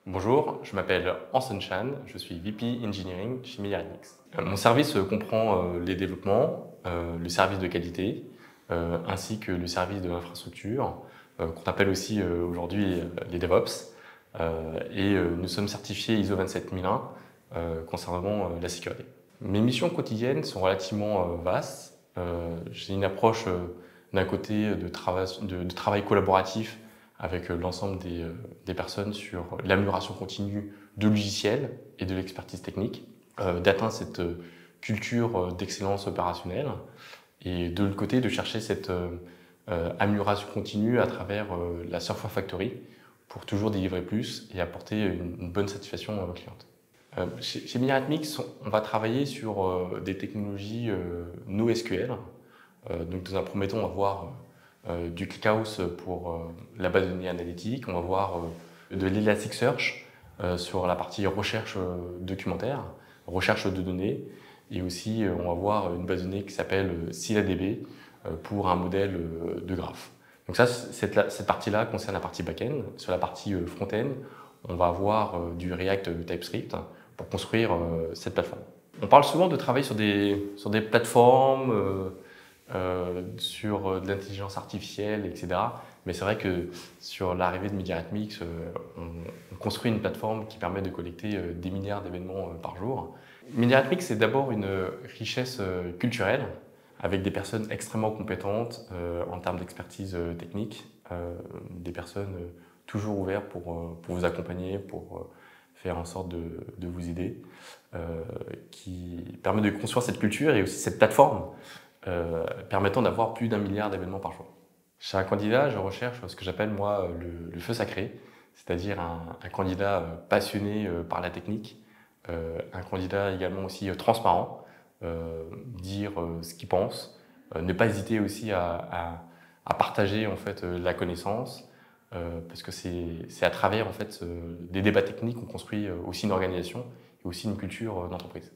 Bonjour, je m'appelle Hansen Chan, je suis VP Engineering chez Mediatrix. Mon service comprend les développements, le service de qualité, ainsi que le service de l'infrastructure, qu'on appelle aussi aujourd'hui les DevOps. Nous sommes certifiés ISO 27001 concernant la sécurité. Mes missions quotidiennes sont relativement vastes. J'ai une approche d'un côté de travail collaboratif avec l'ensemble des personnes sur l'amélioration continue de logiciels et de l'expertise technique, d'atteindre cette culture d'excellence opérationnelle et de l'autre côté de chercher cette amélioration continue à travers la Software Factory pour toujours délivrer plus et apporter une bonne satisfaction cliente. Chez Mediatrix, on va travailler sur des technologies NoSQL. Donc dans un premier temps, on va voir du ClickHouse pour la base de données analytique, on va voir de l'Elasticsearch sur la partie recherche documentaire, recherche de données, et aussi on va voir une base de données qui s'appelle ScyllaDB pour un modèle de graphe. Donc ça, cette partie-là concerne la partie back-end. Sur la partie front-end, on va avoir du React TypeScript pour construire cette plateforme. On parle souvent de travailler sur des plateformes, sur de l'intelligence artificielle, etc. Mais c'est vrai que sur l'arrivée de Mediatrix, on construit une plateforme qui permet de collecter des milliards d'événements par jour. Mediatrix, c'est d'abord une richesse culturelle, avec des personnes extrêmement compétentes en termes d'expertise technique, des personnes toujours ouvertes pour vous accompagner, pour faire en sorte de vous aider, qui permet de construire cette culture et aussi cette plateforme permettant d'avoir plus d'1 milliard d'événements par jour. Chez un candidat, je recherche ce que j'appelle moi le feu sacré, c'est-à-dire un candidat passionné par la technique, un candidat également aussi transparent, dire ce qu'il pense, ne pas hésiter aussi à partager en fait la connaissance, parce que c'est à travers en fait des débats techniques qu'on construit aussi une organisation et aussi une culture d'entreprise.